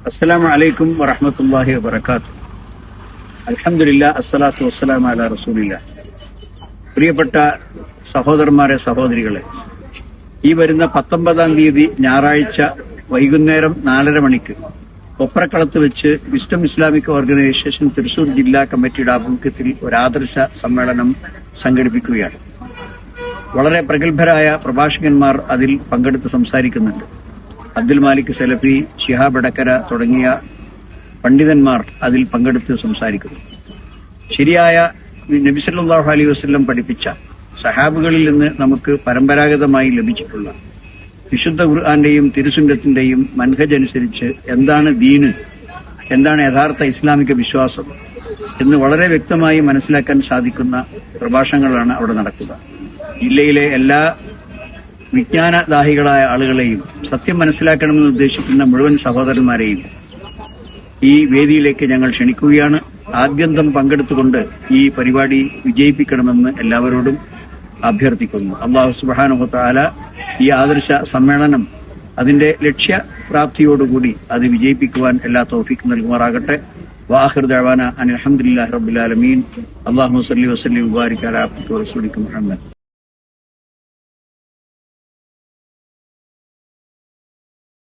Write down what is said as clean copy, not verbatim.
അസ്സലാമു അലൈക്കും വറഹ്മത്തുള്ളാഹി വബറകാതുഹു. അൽഹംദുലില്ലാഹ് അസ്സലാത്തു വസ്സലാമു അലാ റസൂലില്ലാഹ്. പ്രിയപ്പെട്ട സഹോദരന്മാരെ, സഹോദരികളെ, ഈ വരുന്ന 19-ാം തീയതി ഞായറാഴ്ച വൈകുന്നേരം 4:30 മണിക്ക് കൊപ്രക്കളത്ത് വെച്ച് വിസ്ഡം ഇസ്ലാമിക് ഓർഗനൈസേഷൻ തൃശൂർ ജില്ലാ കമ്മിറ്റിയുടെ ആഭിമുഖ്യത്തിൽ ഒരു ആദർശ സമ്മേളനം സംഘടിപ്പിക്കുകയാണ്. വളരെ പ്രഗത്ഭരായ പ്രഭാഷകന്മാർ അതിൽ പങ്കെടുത്ത് സംസാരിക്കുന്നുണ്ട്. അബ്ദുൽ മാലിക് സലഫി, ശിഹാബ് എടക്കര തുടങ്ങിയ പണ്ഡിതന്മാർ അതിൽ പങ്കെടുത്ത് സംസാരിക്കുന്നു. ശരിയായ നബി സല്ലല്ലാഹു അലൈഹി വസല്ലം പഠിപ്പിച്ച സഹാബുകളിൽ നിന്ന് നമുക്ക് പരമ്പരാഗതമായി ലഭിച്ചിട്ടുള്ള വിശുദ്ധ ഖുർആന്റെയും തിരുസുന്നത്തിന്റെയും മൻഹജ് അനുസരിച്ച് എന്താണ് ദീന്, എന്താണ് യഥാർത്ഥ ഇസ്ലാമിക വിശ്വാസം എന്ന് വളരെ വ്യക്തമായി മനസ്സിലാക്കാൻ സാധിക്കുന്ന പ്രഭാഷണങ്ങളാണ് അവിടെ നടക്കുക. ജില്ലയിലെ എല്ലാ വിജ്ഞാനദാഹികളായ ആളുകളെയും, സത്യം മനസ്സിലാക്കണമെന്ന് ഉദ്ദേശിക്കുന്ന മുഴുവൻ സഹോദരന്മാരെയും ഈ വേദിയിലേക്ക് ഞങ്ങൾ ക്ഷണിക്കുകയാണ്. ആദ്യന്തം പങ്കെടുത്തുകൊണ്ട് ഈ പരിപാടി വിജയിപ്പിക്കണമെന്ന് എല്ലാവരോടും അഭ്യർത്ഥിക്കുന്നു. അല്ലാഹു സുബ്ഹാനഹു വ തആല ഈ ആദർശ സമ്മേളനം അതിന്റെ ലക്ഷ്യപ്രാപ്തിയോടുകൂടി അത് വിജയിപ്പിക്കുവാൻ എല്ലാ തൗഫീഖ് നൽകുമാറാകട്ടെ. വആഖിറു ദഅവാന അനിൽ ഹംദുലില്ലാഹി റബ്ബിൽ ആലമീൻ. അല്ലാഹുമ്മ സ്വല്ലി വസല്ലിം വബാരിക് അലാ അബ്ദിക വറസൂലിക മുഹമ്മദ്.